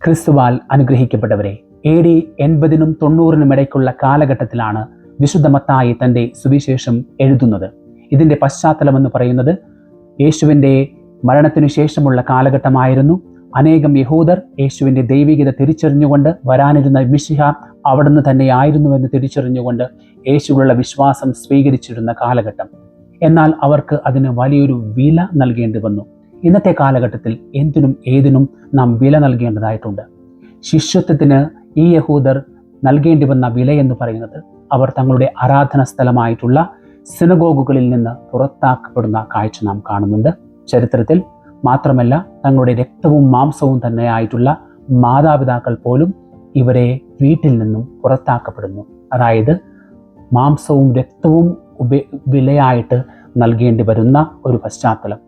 ക്രിസ്തുവാൽ അനുഗ്രഹിക്കപ്പെട്ടവരെ, AD 80-നും 90-നും ഇടയ്ക്കുള്ള കാലഘട്ടത്തിലാണ് വിശുദ്ധ മത്തായി തൻ്റെ സുവിശേഷം എഴുതുന്നത്. ഇതിൻ്റെ പശ്ചാത്തലമെന്ന് പറയുന്നത് യേശുവിൻ്റെ മരണത്തിനു ശേഷമുള്ള കാലഘട്ടമായിരുന്നു. അനേകം യഹൂദർ യേശുവിൻ്റെ ദൈവികത തിരിച്ചറിഞ്ഞുകൊണ്ട് വരാനിരുന്ന മിശിഹ അവിടുന്ന് തന്നെയായിരുന്നുവെന്ന് തിരിച്ചറിഞ്ഞുകൊണ്ട് യേശുവിലുള്ള വിശ്വാസം സ്വീകരിച്ചിരുന്ന കാലഘട്ടം. എന്നാൽ അവർക്ക് അതിന് വലിയൊരു വില നൽകേണ്ടി വന്നു. ഇന്നത്തെ കാലഘട്ടത്തിൽ എന്തിനും ഏതിനും നാം വില നൽകേണ്ടതായിട്ടുണ്ട്. ശിഷ്യത്വത്തിന് ഈ യഹൂദർ നൽകേണ്ടി വന്ന വില എന്ന് പറയുന്നത് അവർ തങ്ങളുടെ ആരാധന സ്ഥലമായിട്ടുള്ള സിനഗോഗുകളിൽ നിന്ന് പുറത്താക്കപ്പെടുന്ന കാഴ്ച നാം കാണുന്നുണ്ട് ചരിത്രത്തിൽ. മാത്രമല്ല, തങ്ങളുടെ രക്തവും മാംസവും തന്നെയായിട്ടുള്ള മാതാപിതാക്കൾ പോലും ഇവരെ വീട്ടിൽ നിന്നും പുറത്താക്കപ്പെടുന്നു. അതായത് മാംസവും രക്തവും വിലയായിട്ട് നൽകേണ്ടി വരുന്ന ഒരു പശ്ചാത്തലം.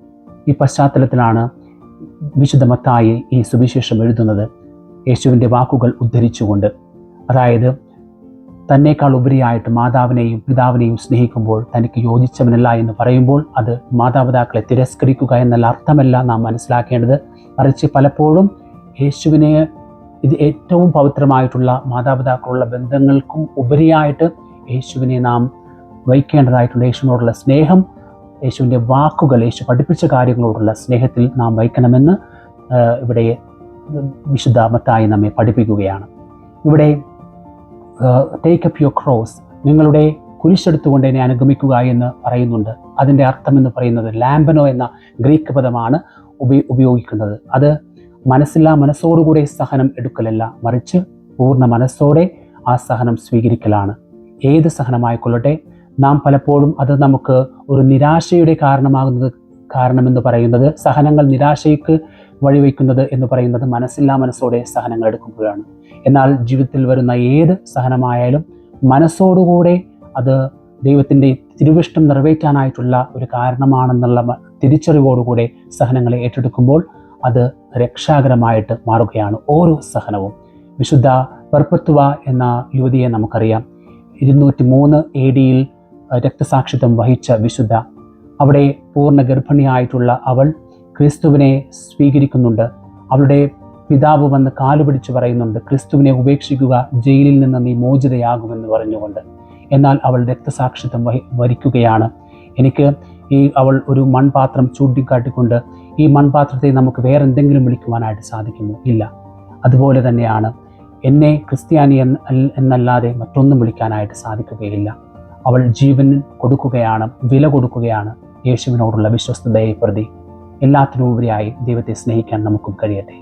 ഈ പശ്ചാത്തലത്തിലാണ് വിശുദ്ധ മത്തായി ഈ സുവിശേഷം എഴുതുന്നത്, യേശുവിൻ്റെ വാക്കുകൾ ഉദ്ധരിച്ചുകൊണ്ട്. അതായത് തന്നേക്കാൾ ഉപരിയായിട്ട് മാതാവിനെയും പിതാവിനെയും സ്നേഹിക്കുമ്പോൾ തനിക്ക് യോജിച്ചവനല്ല എന്ന് പറയുമ്പോൾ അത് മാതാപിതാക്കളെ തിരസ്കരിക്കുക എന്നുള്ള അർത്ഥമല്ല നാം മനസ്സിലാക്കേണ്ടത്. മറിച്ച് പലപ്പോഴും യേശുവിനെ ഇത് ഏറ്റവും പവിത്രമായിട്ടുള്ള മാതാപിതാക്കളുള്ള ബന്ധങ്ങൾക്കും ഉപരിയായിട്ട് യേശുവിനെ നാം വയ്ക്കേണ്ടതായിട്ടുണ്ട്. യേശുവിനോടുള്ള സ്നേഹം, യേശുവിൻ്റെ വാക്കുകൾ, യേശു പഠിപ്പിച്ച കാര്യങ്ങളോടുള്ള സ്നേഹത്തിൽ നാം വയ്ക്കണമെന്ന് ഇവിടെ വിശുദ്ധ മത്തായി നമ്മെ പഠിപ്പിക്കുകയാണ്. ഇവിടെ ടേക്ക് അപ്പ് യുവർ ക്രോസ്, നിങ്ങളുടെ കുരിശെടുത്തുകൊണ്ട് എന്നെ അനുഗമിക്കുക എന്ന് പറയുന്നുണ്ട്. അതിൻ്റെ അർത്ഥം എന്ന് പറയുന്നത് ലാംബനോ എന്ന ഗ്രീക്ക് പദമാണ് ഉപയോഗിക്കുന്നത്. അത് മനസ്സോടുകൂടെ സഹനം എടുക്കലല്ല, മറിച്ച് പൂർണ്ണ മനസ്സോടെ ആ സഹനം സ്വീകരിക്കലാണ്. ഏത് സഹനമായിക്കൊള്ളട്ടെ, നാം പലപ്പോഴും അത് നമുക്ക് ഒരു നിരാശയുടെ കാരണമെന്ന് പറയുന്നത്, സഹനങ്ങൾ നിരാശയ്ക്ക് വഴിവെക്കുന്നത് എന്ന് പറയുന്നത് മനസ്സോടെ സഹനങ്ങൾ എടുക്കുമ്പോഴാണ്. എന്നാൽ ജീവിതത്തിൽ വരുന്ന ഏത് സഹനമായാലും മനസ്സോടുകൂടെ അത് ദൈവത്തിൻ്റെ തിരുവിഷ്ടം നിറവേറ്റാനായിട്ടുള്ള ഒരു കാരണമാണെന്നുള്ള തിരിച്ചറിവോടുകൂടെ സഹനങ്ങളെ ഏറ്റെടുക്കുമ്പോൾ അത് രക്ഷാകരമായിട്ട് മാറുകയാണ് ഓരോ സഹനവും. വിശുദ്ധ പെർപ്പത്തുവ എന്ന യുവതിയെ നമുക്കറിയാം. 203 AD രക്തസാക്ഷിത്വം വഹിച്ച വിശുദ്ധ. അവിടെ പൂർണ്ണ ഗർഭിണിയായിട്ടുള്ള അവൾ ക്രിസ്തുവിനെ സ്വീകരിക്കുന്നുണ്ട്. അവളുടെ പിതാവ് വന്ന് കാലുപിടിച്ച് പറയുന്നുണ്ട്, ക്രിസ്തുവിനെ ഉപേക്ഷിക്കുക, ജയിലിൽ നിന്ന് നീ മോചിതയാകുമെന്ന് പറഞ്ഞുകൊണ്ട്. എന്നാൽ അവൾ രക്തസാക്ഷിത്വം വരിക്കുകയാണ്. അവൾ ഒരു മൺപാത്രം ചൂണ്ടിക്കാട്ടിക്കൊണ്ട്, ഈ മൺപാത്രത്തെ നമുക്ക് വേറെ എന്തെങ്കിലും വിളിക്കുവാനായിട്ട് സാധിക്കുമോ? ഇല്ല. അതുപോലെ തന്നെയാണ് എന്നെ ക്രിസ്ത്യാനി എന്നല്ലാതെ മറ്റൊന്നും വിളിക്കാനായിട്ട് സാധിക്കുകയില്ല. അവൾ ജീവൻ കൊടുക്കുകയാണ്, വില കൊടുക്കുകയാണ് യേശുവിനോടുള്ള വിശ്വസ്തതയെ പ്രതി. എല്ലാത്തിനുപരിയായി ദൈവത്തെ സ്നേഹിക്കാൻ നമുക്കും കഴിയട്ടെ.